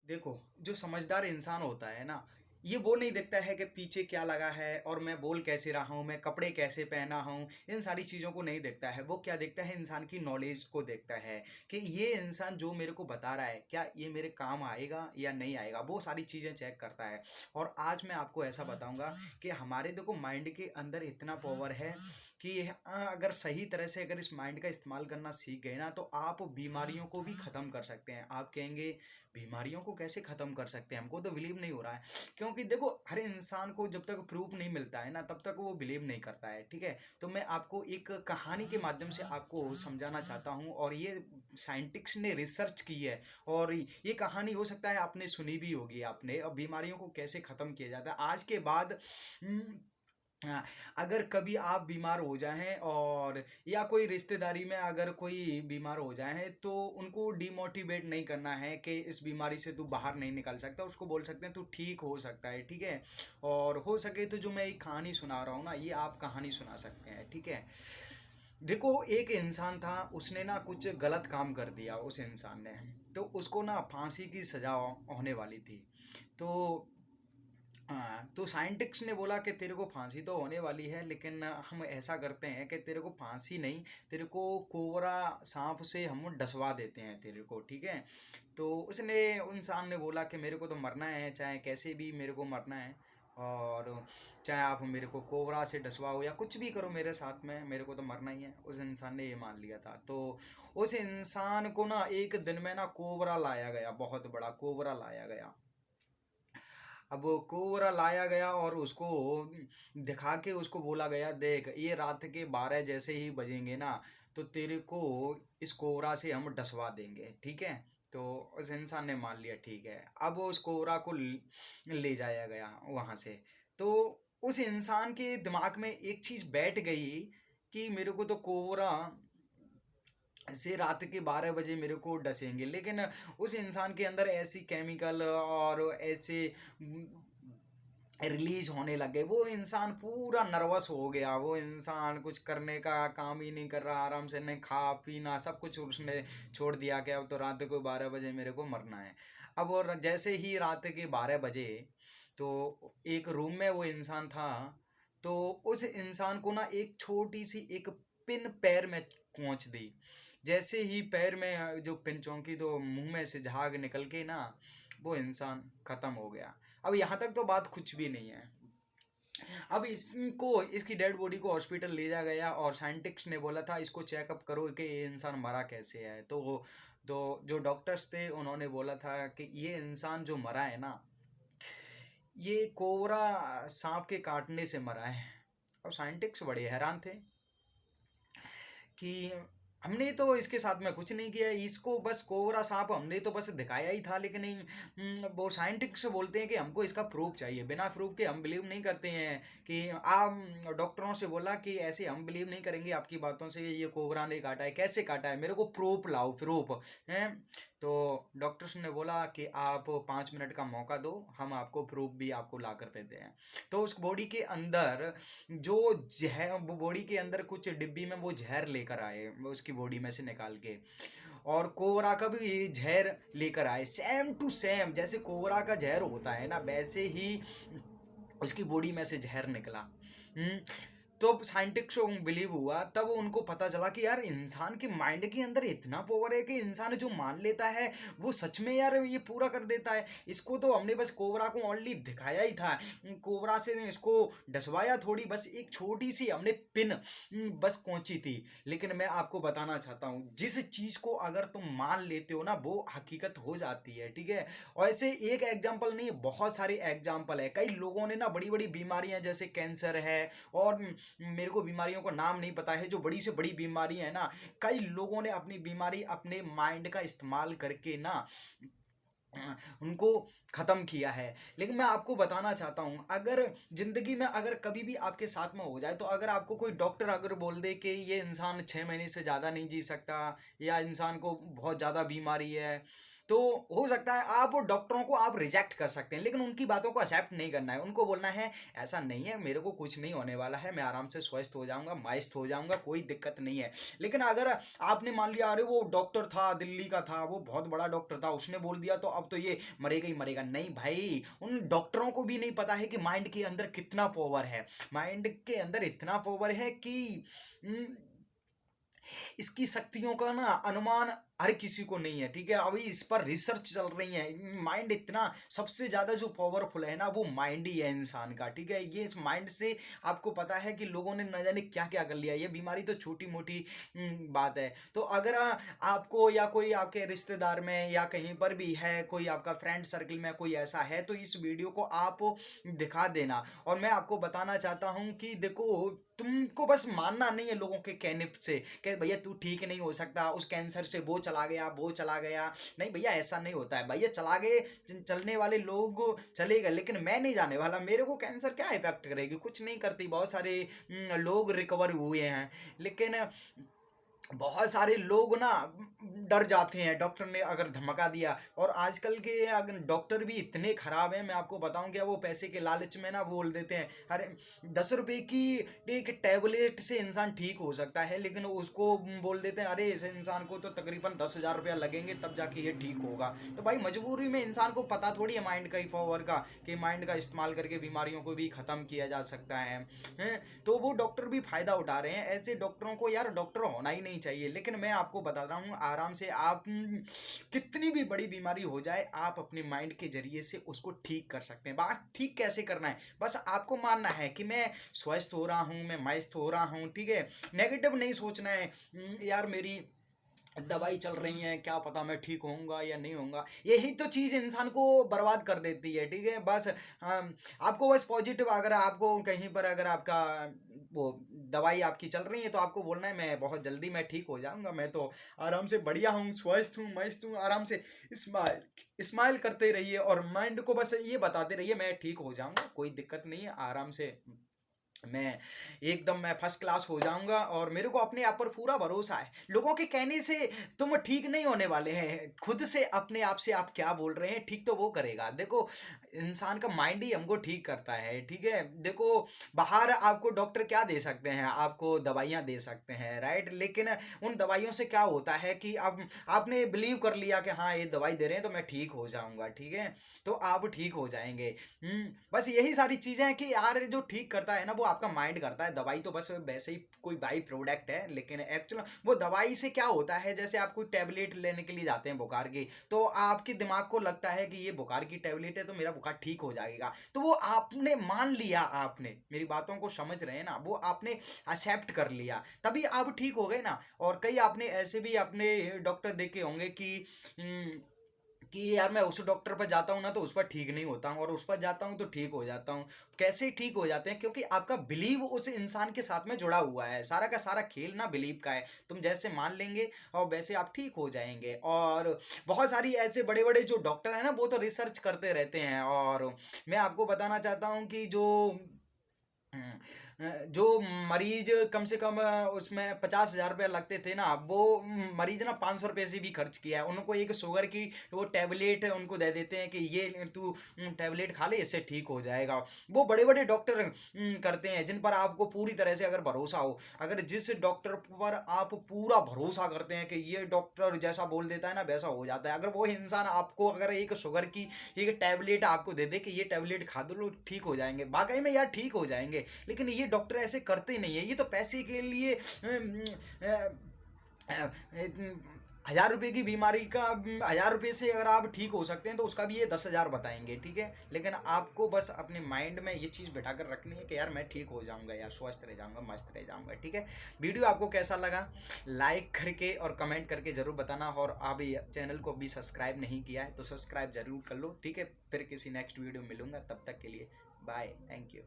देखो, जो समझदार इंसान होता है ना, ये वो नहीं देखता है कि पीछे क्या लगा है और मैं बोल कैसे रहा हूँ, मैं कपड़े कैसे पहना हूँ, इन सारी चीज़ों को नहीं देखता है। वो क्या देखता है, इंसान की नॉलेज को देखता है कि ये इंसान जो मेरे को बता रहा है, क्या ये मेरे काम आएगा या नहीं आएगा, वो सारी चीज़ें चेक करता है। और आज मैं आपको ऐसा बताऊँगा कि हमारे देखो माइंड के अंदर इतना पावर है कि अगर सही तरह से अगर इस माइंड का इस्तेमाल करना सीख गए ना, तो आप बीमारियों को भी ख़त्म कर सकते हैं। आप कहेंगे बीमारियों को कैसे ख़त्म कर सकते हैं? हमको तो बिलीव नहीं हो रहा है। क्योंकि देखो हर इंसान को जब तक प्रूफ नहीं मिलता है ना, तब तक वो बिलीव नहीं करता है, ठीक है? तो मैं आपको एक कहानी के माध्यम से आपको समझाना चाहता हूँ, और ये साइंटिस्ट ने रिसर्च की है। और ये कहानी हो सकता है आपने सुनी भी होगी आपने, अब बीमारियों को कैसे ख़त्म किया जाता है। आज के बाद हाँ, अगर कभी आप बीमार हो जाएँ और या कोई रिश्तेदारी में अगर कोई बीमार हो जाएँ, तो उनको डिमोटिवेट नहीं करना है कि इस बीमारी से तू बाहर नहीं निकल सकता। उसको बोल सकते हैं तू ठीक हो सकता है, ठीक है? और हो सके तो जो मैं एक कहानी सुना रहा हूँ ना, ये आप कहानी सुना सकते हैं, ठीक है? देखो एक इंसान था, उसने ना कुछ गलत काम कर दिया उस इंसान ने, तो उसको ना फांसी की सज़ा होने वाली थी। तो हाँ, तो साइंटिस्ट ने बोला कि तेरे को फांसी तो होने वाली है, लेकिन हम ऐसा करते हैं कि तेरे को फांसी नहीं, तेरे को कोबरा सांप से हम डसवा देते हैं तेरे को, ठीक है? तो उसने इंसान ने बोला कि मेरे को तो मरना है, चाहे कैसे भी मेरे को मरना है। और चाहे आप मेरे को कोबरा से डसवाओ या कुछ भी करो मेरे साथ में, मेरे को तो मरना ही है। उस इंसान ने ये मान लिया था। तो उस इंसान को ना एक दिन में ना कोबरा लाया गया, बहुत बड़ा कोबरा लाया गया। अब वो कोबरा लाया गया और उसको दिखा के उसको बोला गया, देख ये रात के 12 जैसे ही बजेंगे ना, तो तेरे को इस कोबरा से हम डसवा देंगे, ठीक है? तो उस इंसान ने मान लिया, ठीक है। अब वो उस कोबरा को ले जाया गया वहाँ से। तो उस इंसान के दिमाग में एक चीज़ बैठ गई कि मेरे को तो कोबरा से रात के 12 बजे मेरे को डसेंगे, लेकिन उस इंसान के अंदर ऐसी केमिकल और ऐसे रिलीज होने लग गए। वो इंसान पूरा नर्वस हो गया, वो इंसान कुछ करने का काम ही नहीं कर रहा, आराम से नहीं खा पीना सब कुछ उसने छोड़ दिया कि अब तो रात को 12 बजे मेरे को मरना है। अब और जैसे ही रात के 12 बजे, तो एक रूम में वो इंसान था। तो उस इंसान को ना एक छोटी सी एक पिन पैर में पहुंच दी। जैसे ही पैर में जो पिन चौंकी, तो मुंह में से झाग निकल के ना वो इंसान खत्म हो गया। अब यहाँ तक तो बात कुछ भी नहीं है। अब इसको इसकी डेड बॉडी को हॉस्पिटल ले जा गया और साइंटिस्ट ने बोला था इसको चेकअप करो कि ये इंसान मरा कैसे है। तो जो डॉक्टर्स थे उन्होंने बोला था कि ये इंसान जो मरा है ना, ये कोबरा सांप के काटने से मरा है। अब साइंटिस्ट बड़े हैरान थे कि हमने तो इसके साथ में कुछ नहीं किया, इसको बस कोबरा सांप हमने तो बस दिखाया ही था, लेकिन नहीं वो साइंटिस्ट बोलते हैं कि हमको इसका प्रूफ चाहिए, बिना प्रूफ के हम बिलीव नहीं करते हैं। कि आप डॉक्टरों से बोला कि ऐसे हम बिलीव नहीं करेंगे आपकी बातों से, ये कोबरा ने काटा है, कैसे काटा है, मेरे को प्रूफ लाओ, प्रूफ हैं। तो डॉक्टर्स ने बोला कि आप 5 मिनट का मौका दो, हम आपको प्रूफ भी आपको ला कर देते हैं। तो उस बॉडी के अंदर जो जहर, वो बॉडी के अंदर कुछ डिब्बी में वो जहर लेकर आए, वो उसकी बॉडी में से निकाल के, और कोबरा का भी जहर लेकर आए, सेम टू सेम जैसे कोबरा का जहर होता है ना, वैसे ही उसकी बॉडी में से जहर निकला। हम्म, तो साइंटिस्ट को बिलीव हुआ, तब उनको पता चला कि यार इंसान के माइंड के अंदर इतना पावर है कि इंसान जो मान लेता है वो सच में यार ये पूरा कर देता है। इसको तो हमने बस कोबरा को ओनली दिखाया ही था, कोबरा से इसको डसवाया थोड़ी, बस एक छोटी सी हमने पिन बस पहुंची थी। लेकिन मैं आपको बताना चाहता हूँ, जिस चीज को अगर तुम मान लेते हो ना, वो हकीकत हो जाती है, ठीक है? और ऐसे एक एग्जाम्पल नहीं, बहुत सारे एग्जाम्पल है। कई लोगों ने ना बड़ी बड़ी बीमारियां, जैसे कैंसर है, और मेरे को बीमारियों का नाम नहीं पता है, जो बड़ी से बड़ी बीमारी है ना, कई लोगों ने अपनी बीमारी अपने माइंड का इस्तेमाल करके ना उनको ख़त्म किया है। लेकिन मैं आपको बताना चाहता हूँ, अगर ज़िंदगी में अगर कभी भी आपके साथ में हो जाए, तो अगर आपको कोई डॉक्टर अगर बोल दे कि ये इंसान 6 महीने से ज़्यादा नहीं जी सकता, या इंसान को बहुत ज़्यादा बीमारी है, तो हो सकता है आप डॉक्टरों को आप रिजेक्ट कर सकते हैं, लेकिन उनकी बातों को एक्सेप्ट नहीं करना है। उनको बोलना है ऐसा नहीं है, मेरे को कुछ नहीं होने वाला है, मैं आराम से स्वस्थ हो जाऊँगा, मस्त हो जाऊँगा, कोई दिक्कत नहीं है। लेकिन अगर आपने मान लिया अरे वो डॉक्टर था, दिल्ली का था, वो बहुत बड़ा डॉक्टर था, उसने बोल दिया तो अब तो ये मरेगा ही मरेगा। नहीं भाई, उन डॉक्टरों को भी नहीं पता है कि माइंड के अंदर कितना पावर है। माइंड के अंदर इतना पावर है कि उम, इसकी शक्तियों का ना अनुमान हर किसी को नहीं है, ठीक है? अभी इस पर रिसर्च चल रही है। माइंड इतना सबसे ज़्यादा जो पावरफुल है ना, वो माइंड ही है इंसान का, ठीक है? ये इस माइंड से आपको पता है कि लोगों ने न जाने क्या-क्या कर लिया। ये बीमारी तो छोटी-मोटी बात है। तो अगर आपको या कोई आपके रिश्तेदार में या कहीं पर भी है, कोई आपका फ्रेंड सर्कल में कोई ऐसा है, तो इस वीडियो को आप दिखा देना। और मैं आपको बताना चाहता हूँ कि देखो, तुमको बस मानना नहीं है लोगों के कहने से कि भैया तू ठीक नहीं हो सकता, उस कैंसर से वो चला गया, वो चला गया। नहीं भैया, ऐसा नहीं होता है। भैया चला गए, चलने वाले लोग चले गए, लेकिन मैं नहीं जाने वाला। मेरे को कैंसर क्या इफेक्ट करेगी? कुछ नहीं करती। बहुत सारे लोग रिकवर हुए हैं, लेकिन बहुत सारे लोग ना डर जाते हैं, डॉक्टर ने अगर धमका दिया। और आजकल के अगर डॉक्टर भी इतने खराब हैं, मैं आपको बताऊं क्या, वो पैसे के लालच में ना बोल देते हैं अरे 10 रुपए की एक टैबलेट से इंसान ठीक हो सकता है, लेकिन उसको बोल देते हैं अरे इस इंसान को तो तकरीबन 10,000 रुपया लगेंगे तब जाके ये ठीक होगा। तो भाई मजबूरी में इंसान को पता थोड़ी है माइंड का ही पावर का, कि माइंड का इस्तेमाल करके बीमारियों को भी ख़त्म किया जा सकता है। हैं? तो वो डॉक्टर भी फायदा उठा रहे हैं। ऐसे डॉक्टरों को यार डॉक्टर होना ही नहीं चाहिए। लेकिन मैं आपको बता रहा हूँ, आराम से आप कितनी भी बड़ी बीमारी हो जाए, आप अपने माइंड के जरिए से उसको ठीक कर सकते हैं। बात ठीक कैसे करना है, बस आपको मानना है कि मैं स्वस्थ हो रहा हूँ, मैं मस्त हो रहा हूँ, ठीक है? नेगेटिव नहीं सोचना है यार मेरी दवाई चल रही है, क्या पता मैं ठीक होऊंगा या नहीं होऊंगा। यही तो चीज़ इंसान को बर्बाद कर देती है, ठीक है? बस आपको बस पॉजिटिव, अगर आपको कहीं पर अगर आपका वो दवाई आपकी चल रही है तो आपको बोलना है मैं बहुत जल्दी मैं ठीक हो जाऊंगा, मैं तो आराम से बढ़िया हूँ, स्वस्थ हूँ, मस्त हूँ। आराम से स्माइल स्माइल करते रहिए और माइंड को बस ये बताते रहिए मैं ठीक हो जाऊंगा, कोई दिक्कत नहीं है, आराम से मैं एकदम मैं फर्स्ट क्लास हो जाऊंगा। और मेरे को अपने आप पर पूरा भरोसा है। लोगों के कहने से तुम ठीक नहीं होने वाले हैं, खुद से अपने आप से आप क्या बोल रहे हैं ठीक तो वो करेगा। देखो, इंसान का माइंड ही हमको ठीक करता है, ठीक है? देखो, बाहर आपको डॉक्टर क्या दे सकते हैं? आपको दवाइयाँ दे सकते हैं, राइट? लेकिन उन दवाइयों से क्या होता है कि अब आपने बिलीव कर लिया कि हाँ ये दवाई दे रहे हैं तो मैं ठीक हो जाऊंगा, ठीक है? तो आप ठीक हो जाएंगे। बस यही सारी चीज़ें हैं कि यार जो ठीक करता है ना वो आपका माइंड करता है। दवाई तो बस वैसे ही कोई बाई प्रोडक्ट है, लेकिन एक्चुअल वो दवाई से क्या होता है, जैसे आप कोई टैबलेट लेने के लिए जाते हैं बुखार की, तो आपके दिमाग को लगता है कि ये बुखार की टैबलेट है तो मेरा बुखार ठीक हो जाएगा। तो वो आपने मान लिया, आपने मेरी बातों को समझ रहे हैं ना, वो आपने एक्सेप्ट कर लिया, तभी आप ठीक हो गए ना। और कई आपने ऐसे भी अपने डॉक्टर देखे होंगे कि यार मैं उस डॉक्टर पर जाता हूँ ना तो उस पर ठीक नहीं होता हूँ, और उस पर जाता हूँ तो ठीक हो जाता हूँ। कैसे ठीक हो जाते हैं? क्योंकि आपका बिलीव उस इंसान के साथ में जुड़ा हुआ है। सारा का सारा खेल ना बिलीव का है। तुम जैसे मान लेंगे और वैसे आप ठीक हो जाएंगे। और बहुत सारी ऐसे बड़े बड़े जो डॉक्टर हैं ना, वो तो रिसर्च करते रहते हैं। और मैं आपको बताना चाहता हूँ कि जो मरीज कम से कम उसमें 50,000 रुपया लगते थे ना, वो मरीज ना 500 रुपये से भी खर्च किया है। उनको एक शुगर की वो टैबलेट उनको दे देते हैं कि ये तू टैबलेट खा ले, इससे ठीक हो जाएगा। वो बड़े बड़े डॉक्टर करते हैं जिन पर आपको पूरी तरह से अगर भरोसा हो। अगर जिस डॉक्टर पर आप पूरा भरोसा करते हैं कि ये डॉक्टर जैसा बोल देता है ना वैसा हो जाता है, अगर वो इंसान आपको अगर एक शुगर की एक टैबलेट आपको दे दे कि ये टैबलेट खा दो लोग ठीक हो जाएंगे, वाकई में यार ठीक हो जाएंगे। लेकिन ये डॉक्टर ऐसे करते नहीं है। ये तो पैसे के लिए 1,000 रुपये की बीमारी का 1,000 रुपये से अगर आप ठीक हो सकते हैं तो उसका भी ये 10,000 बताएंगे, ठीक है? लेकिन आपको बस अपने माइंड में ये चीज़ बैठा कर रखनी है कि यार मैं ठीक हो जाऊंगा, यार स्वस्थ रह जाऊंगा, मस्त रह जाऊंगा, ठीक है? वीडियो आपको कैसा लगा लाइक करके और कमेंट करके ज़रूर बताना। और अभी चैनल को अभी सब्सक्राइब नहीं किया है तो सब्सक्राइब ज़रूर कर लो, ठीक है? फिर किसी नेक्स्ट वीडियो मिलूंगा, तब तक के लिए बाय, थैंक यू।